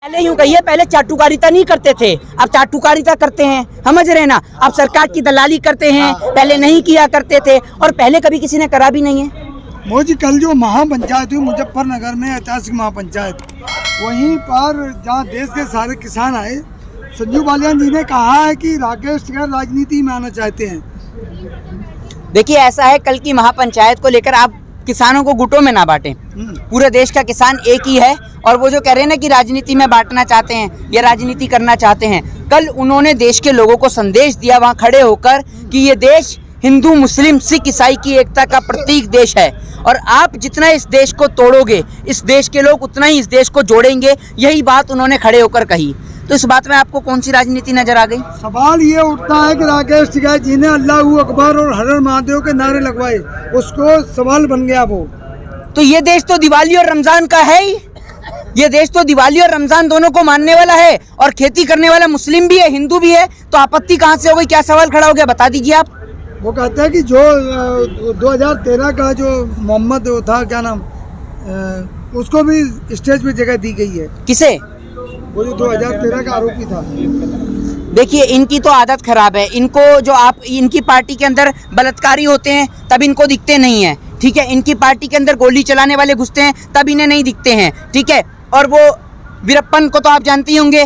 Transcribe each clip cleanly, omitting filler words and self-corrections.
पहले यूं कहिए, पहले चाटुकारिता नहीं करते थे, अब चाटुकारिता करते हैं, समझ रहे हैं ना। अब सरकार की दलाली करते हैं, पहले नहीं किया करते थे और पहले कभी किसी ने करा भी नहीं है। मोदी कल जो महापंचायत हुई मुजफ्फरनगर में, ऐतिहासिक महापंचायत, वहीं पर जहां देश के सारे किसान आए, संजीव बालियान जी ने कहा है कि राकेश टिकैत राजनीति में आना चाहते हैं। देखिए ऐसा है, कल की महापंचायत को लेकर आप किसानों को गुटों में ना बांटें। पूरे देश का किसान एक ही है और वो जो कह रहे हैं ना कि राजनीति में बांटना चाहते हैं या राजनीति करना चाहते हैं, कल उन्होंने देश के लोगों को संदेश दिया वहां खड़े होकर कि ये देश हिंदू मुस्लिम सिख ईसाई की एकता का प्रतीक देश है और आप जितना इस देश को तोड़ोगे, इस देश के लोग उतना ही इस देश को जोड़ेंगे। यही बात उन्होंने खड़े होकर कही। तो इस बात में आपको कौन सी राजनीति नजर आ गई? सवाल ये उठता है कि राकेश टिकैत जी ने अल्लाहू अकबर और हर हर महादेव के नारे लगवाए, उसको सवाल बन गया वो। तो ये देश तो दिवाली और रमजान का है ही। ये देश तो दिवाली और रमजान दोनों को मानने वाला है और खेती करने वाला मुस्लिम भी है, हिंदू भी है। तो आपत्ति कहाँ से हो गई? क्या सवाल खड़ा हो गया, बता दीजिए आप। वो कहते हैं कि जो 2013 का जो मोहम्मद था, क्या नाम, उसको भी स्टेज पे जगह दी गई है। किसे? वो जो 2013 का आरोपी था। देखिए इनकी तो आदत खराब है। इनको जो आप इनकी पार्टी के अंदर बलात्कारी होते हैं तब इनको दिखते नहीं है, ठीक है। इनकी पार्टी के अंदर गोली चलाने वाले घुसते हैं तब इन्हें नहीं दिखते हैं, ठीक है। और वो वीरप्पन को तो आप जानते ही होंगे,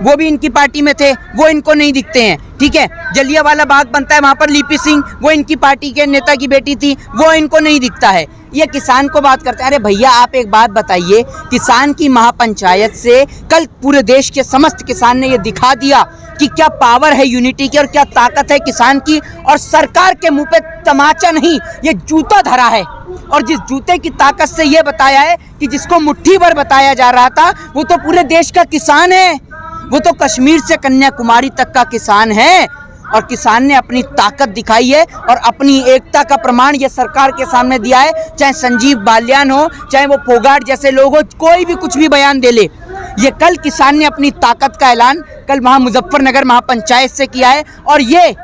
वो भी इनकी पार्टी में थे, वो इनको नहीं दिखते हैं, ठीक है। जलियांवाला बाग बनता है वहाँ पर लिपि सिंह, वो इनकी पार्टी के नेता की बेटी थी, वो इनको नहीं दिखता है। ये किसान को बात करते हैं। अरे भैया आप एक बात बताइए, किसान की महापंचायत से कल पूरे देश के समस्त किसान ने ये दिखा दिया कि क्या पावर है यूनिटी की और क्या ताकत है किसान की। और सरकार के मुंह पे तमाचा नहीं, ये जूता धरा है। और जिस जूते की ताकत से ये बताया है कि जिसको मुट्ठी भर बताया जा रहा था, वो तो पूरे देश का किसान है, वो तो कश्मीर से कन्याकुमारी तक का किसान है। और किसान ने अपनी ताकत दिखाई है और अपनी एकता का प्रमाण ये सरकार के सामने दिया है। चाहे संजीव बालियान हो, चाहे वो फोगाट जैसे लोग हो, कोई भी कुछ भी बयान दे ले, ये कल किसान ने अपनी ताकत का ऐलान कल वहाँ मुजफ्फरनगर महापंचायत से किया है। और ये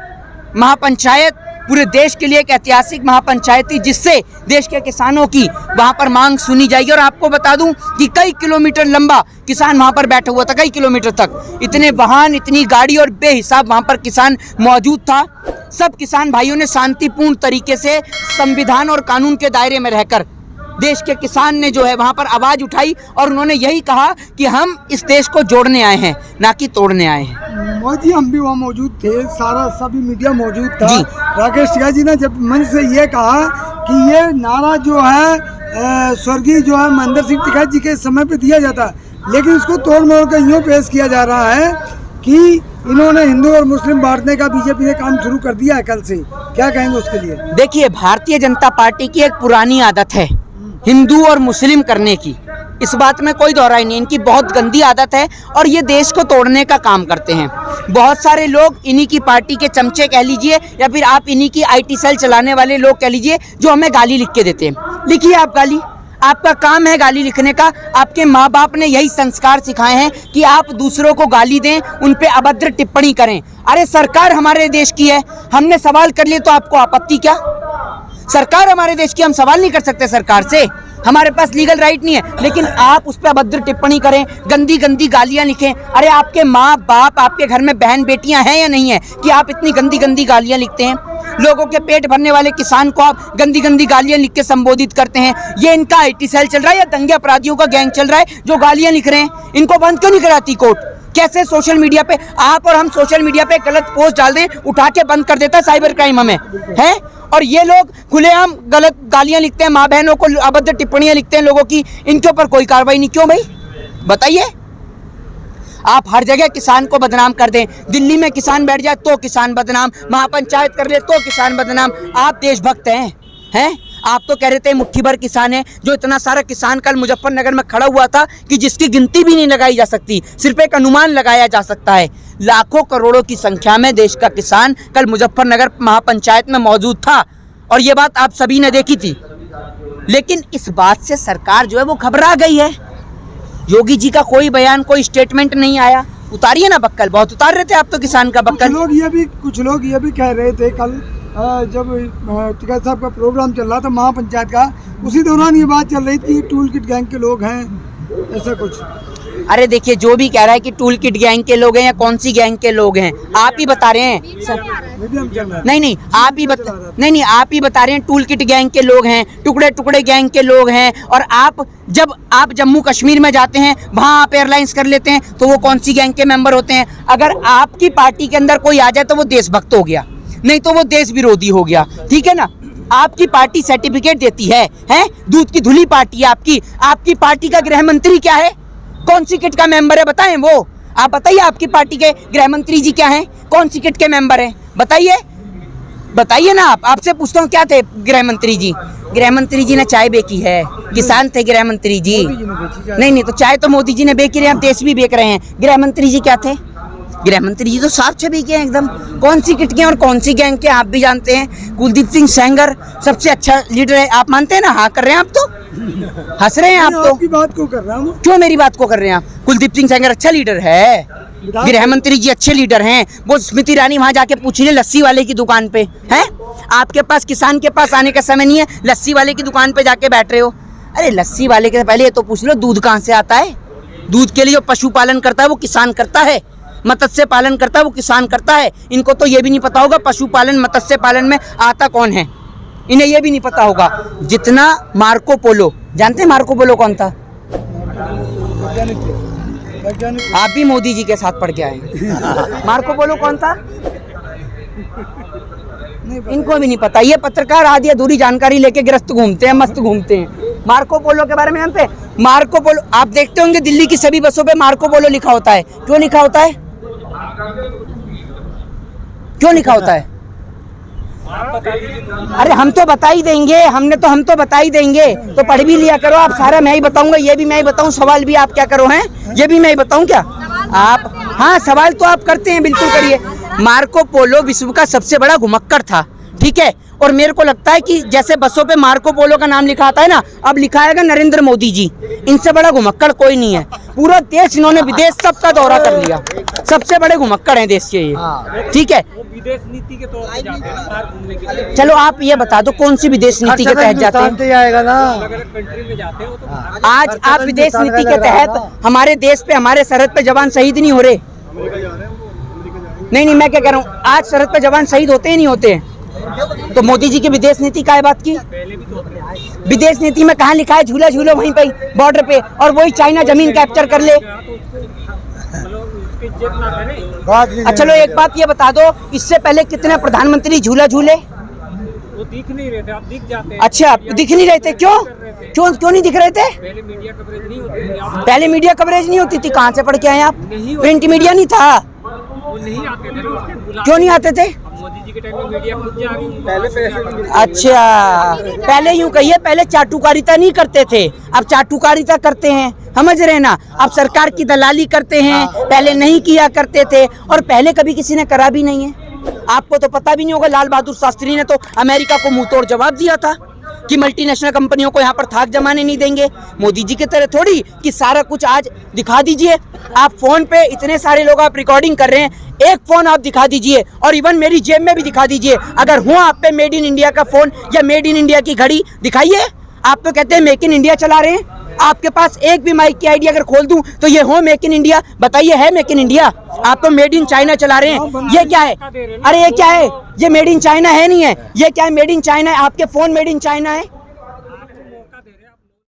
महापंचायत पूरे देश के लिए एक ऐतिहासिक महापंचायत थी, जिससे देश के किसानों की वहां पर मांग सुनी जाएगी। और आपको बता दूं कि कई किलोमीटर लंबा किसान वहां पर बैठा हुआ था, कई किलोमीटर तक इतने वाहन, इतनी गाड़ी और बेहिसाब वहां पर किसान मौजूद था। सब किसान भाइयों ने शांतिपूर्ण तरीके से संविधान और कानून के दायरे में रहकर देश के किसान ने जो है वहां पर आवाज उठाई और उन्होंने यही कहा कि हम इस देश को जोड़ने आए हैं, ना कि तोड़ने आए हैं। मोदी हम भी वहाँ मौजूद थे, सारा सभी मीडिया मौजूद था। राकेश टिकैत जी ने जब मंच से ये कहा कि ये नारा जो है स्वर्गीय जो है महेंद्र सिंह टिकैत जी के समय पे दिया जाता है, लेकिन इसको तोड़ मोड़ कर यूँ पेश किया जा रहा है कि इन्होंने हिंदू और मुस्लिम बांटने का बीजेपी ने काम शुरू कर दिया है कल से। क्या कहेंगे उसके लिए? देखिए भारतीय जनता पार्टी की एक पुरानी आदत है हिंदू और मुस्लिम करने की, इस बात में कोई दोहराई नहीं। इनकी बहुत गंदी आदत है और ये देश को तोड़ने का काम करते हैं। बहुत सारे लोग इन्हीं की पार्टी के चमचे कह लीजिए या फिर आप इन्हीं की IT सेल चलाने वाले लोग कह लीजिए, जो हमें गाली लिख के देते हैं। लिखिए आप गाली, आपका काम है गाली लिखने का। आपके माँ बाप ने यही संस्कार सिखाए हैं कि आप दूसरों को गाली दें, उन पे अभद्र टिप्पणी करें। अरे सरकार हमारे देश की है, हमने सवाल कर लिए तो आपको आपत्ति क्या? सरकार हमारे देश की, हम सवाल नहीं कर सकते सरकार से, हमारे पास लीगल राइट नहीं है। लेकिन आप उस पर अभद्र टिप्पणी करें, गंदी गंदी गालियां लिखें। अरे आपके माँ बाप, आपके घर में बहन बेटियां हैं या नहीं है कि आप इतनी गंदी गंदी गालियां लिखते हैं? लोगों के पेट भरने वाले किसान को आप गंदी गंदी गालियां लिख के संबोधित करते हैं। ये इनका IT सेल चल रहा है या दंगे अपराधियों का गैंग चल रहा है जो गालियां लिख रहे हैं? इनको बंद क्यों नहीं कराती कोर्ट? कैसे सोशल मीडिया पे आप और हम सोशल मीडिया पे गलत पोस्ट डाल दें, उठा के बंद कर देता है साइबर क्राइम हमें, है? और ये लोग खुलेआम गलत गालियां लिखते हैं, माँ बहनों को अभद्र टिप्पणियां लिखते हैं लोगों की, इनके ऊपर कोई कार्रवाई नहीं। क्यों भाई बताइए? आप हर जगह किसान को बदनाम कर दें। दिल्ली में किसान बैठ जाए तो किसान बदनाम, महापंचायत कर ले तो किसान बदनाम। आप देशभक्त हैं? आप तो कह रहे थे मुट्ठी भर किसान है। जो इतना सारा किसान कल मुजफ्फरनगर में खड़ा हुआ था कि जिसकी गिनती भी नहीं लगाई जा सकती, सिर्फ एक अनुमान लगाया जा सकता है। लाखों करोड़ों की संख्या में देश का किसान कल मुजफ्फरनगर महापंचायत में मौजूद था और ये बात आप सभी ने देखी थी। लेकिन इस बात से सरकार जो है वो घबरा गई है। योगी जी का कोई बयान, कोई स्टेटमेंट नहीं आया। उतारिए ना बक्कल, बहुत उतार रहे थे आप तो किसान का बक्कल। कुछ लोग ये भी कह रहे थे कल जब टिकैत साहब का प्रोग्राम चल रहा था महापंचायत का, उसी दौरान ये बात चल रही थी टूल किट गैंग के लोग हैं, ऐसा कुछ। अरे देखिए, जो भी कह रहा है कि टूल किट गैंग के लोग हैं या कौन सी गैंग के लोग हैं, आप ही बता रहे हैं सर। नहीं, आप ही आप ही बता रहे हैं टूल किट गैंग के लोग हैं, टुकड़े टुकड़े गैंग के लोग हैं। और जब आप जम्मू कश्मीर में जाते हैं, वहाँ आप एयरलाइंस कर लेते हैं, तो वो कौन सी गैंग के मेंबर होते हैं? अगर आपकी पार्टी के अंदर कोई आ जाए तो वो देशभक्त हो गया, नहीं तो वो देश विरोधी हो गया, ठीक है ना। आपकी पार्टी सर्टिफिकेट देती है, दूध की धुली पार्टी है आपकी पार्टी का गृह मंत्री क्या है? कौन सी किट का मेंबर है बताएं वो? आप बताइए, आपकी पार्टी के गृह मंत्री जी क्या हैं? कौन सी किट के मेंबर हैं? बताइए ना। आपसे पूछता हूँ, क्या थे गृह मंत्री जी? गृह मंत्री जी ने चाय बेची है, किसान थे गृह मंत्री जी। नहीं, तो चाय तो मोदी जी ने बेची रहे हैं, देश भी बेच रहे हैं। गृह मंत्री जी क्या थे? गृह मंत्री जी तो साफ छवि के हैं एकदम। कौन सी किट के और कौन सी गैंग के आप भी जानते हैं। कुलदीप सिंह सेंगर सबसे अच्छा लीडर है, आप मानते हैं ना? हाँ कर रहे हैं आप तो, हंस रहे हैं आप तो। आपकी बात को कर रहा हूँ। क्यों मेरी बात को कर रहे हैं आप? कुलदीप सिंह सेंगर अच्छा लीडर है, गृह मंत्री जी अच्छे लीडर हैं। वो स्मृति ईरानी वहां जाके पूछ ले लस्सी वाले की दुकान पे है। आपके पास किसान के पास आने का समय नहीं है, लस्सी वाले की दुकान पे जाके बैठ रहे हो। अरे लस्सी वाले के पहले ये तो पूछ लो दूध कहाँ से आता है। दूध के लिए जो पशुपालन करता है वो किसान करता है, मत्स्य पालन करता है वो किसान करता है। इनको तो ये भी नहीं पता होगा पशुपालन मत्स्य पालन में आता कौन है, इन्हें ये भी नहीं पता होगा। जितना मार्को पोलो, जानते हैं मार्को पोलो कौन था? आप भी मोदी जी के साथ पढ़ के आए हैं। मार्को पोलो कौन था? इनको भी नहीं पता। ये पत्रकार आधी अधूरी जानकारी लेके गिरफ्त घूमते हैं, मस्त घूमते हैं। मार्को पोलो के बारे में जानते हैं? मार्को पोलो आप देखते होंगे दिल्ली की सभी बसों पे मार्को पोलो लिखा होता है। क्यों लिखा होता है? क्यों लिखा होता है? अरे हम तो बता ही देंगे, हम तो बता ही देंगे। तो पढ़ भी लिया करो आप, सारा मैं ही बताऊंगा, ये भी मैं ही बताऊं, सवाल भी आप क्या करो हैं, ये भी मैं ही बताऊं क्या आप? हाँ सवाल तो आप करते हैं, बिल्कुल करिए। मार्को पोलो विश्व का सबसे बड़ा घुमक्कड़ था, ठीक है। और मेरे को लगता है कि जैसे बसों पे मार्को पोलो का नाम लिखा आता है ना, अब लिखा आएगा नरेंद्र मोदी जी। इनसे बड़ा घुमक्कड़ कोई नहीं है। पूरा देश इन्होंने विदेश सबका दौरा कर लिया, सबसे बड़े घुमक्कड़ हैं देश के ये, ठीक है। विदेश नीति के तौर पे जाते हैं बाहर घूमने के लिए। चलो आप ये बता दो कौन सी विदेश नीति के तहत जाते हैं? आएगा ना, अलग अलग कंट्री में जाते हो तो आज आप विदेश नीति के तहत हमारे देश पे, हमारे सरहद पे जवान शहीद नहीं हो रहे। नहीं, मैं क्या कह रहा हूँ, आज सरहद पे जवान शहीद होते ही नहीं होते। तो मोदी जी की विदेश नीति का बात की? विदेश नीति में कहाँ लिखा है झूला झूलो वहीं पे बॉर्डर पे, और वही चाइना जमीन कैप्चर कर ले। अच्छा चलो एक बात ये बता दो, इससे पहले कितने प्रधानमंत्री झूला झूले? वो दिख नहीं रहे थे, अब दिख जाते हैं। अच्छा दिख नहीं रहे थे, क्यों नहीं दिख रहे थे? पहले मीडिया कवरेज नहीं होती। पहले मीडिया कवरेज नहीं होती थी। कहाँ से पढ़ के आए आप? प्रिंट मीडिया नहीं था, वो नहीं आते थे। क्यों नहीं आते थे? मोदी जी के टाइम में मीडिया खुद जा रही, पहले पैसे। अच्छा पहले यूं कहिए, पहले चाटुकारिता नहीं करते थे, अब चाटुकारिता करते हैं, समझ रहे ना। अब सरकार की दलाली करते हैं, पहले नहीं किया करते थे, और पहले कभी किसी ने करा भी नहीं है। आपको तो पता भी नहीं होगा, लाल बहादुर शास्त्री ने तो अमेरिका को मुंह तोड़ जवाब दिया था कि मल्टीनेशनल कंपनियों को यहाँ पर थाक जमाने नहीं देंगे। मोदी जी की तरह थोड़ी कि सारा कुछ आज दिखा दीजिए। आप फोन पे इतने सारे लोग आप रिकॉर्डिंग कर रहे हैं, एक फोन आप दिखा दीजिए, और इवन मेरी जेब में भी दिखा दीजिए। अगर हो आप पे मेड इन इंडिया का फोन या मेड इन इंडिया की घड़ी, दिखाइए। आप तो कहते हैं मेक इन इंडिया चला रहे हैं, आपके पास एक भी माइक की आईडी अगर खोल दूं तो ये हो मेक इन इंडिया, बताइए है मेक इन इंडिया? आप तो मेड इन चाइना चला रहे हैं। ये क्या है? अरे ये क्या है? ये मेड इन चाइना है नहीं है, ये क्या है? मेड इन चाइना है। आपके फोन मेड इन चाइना है।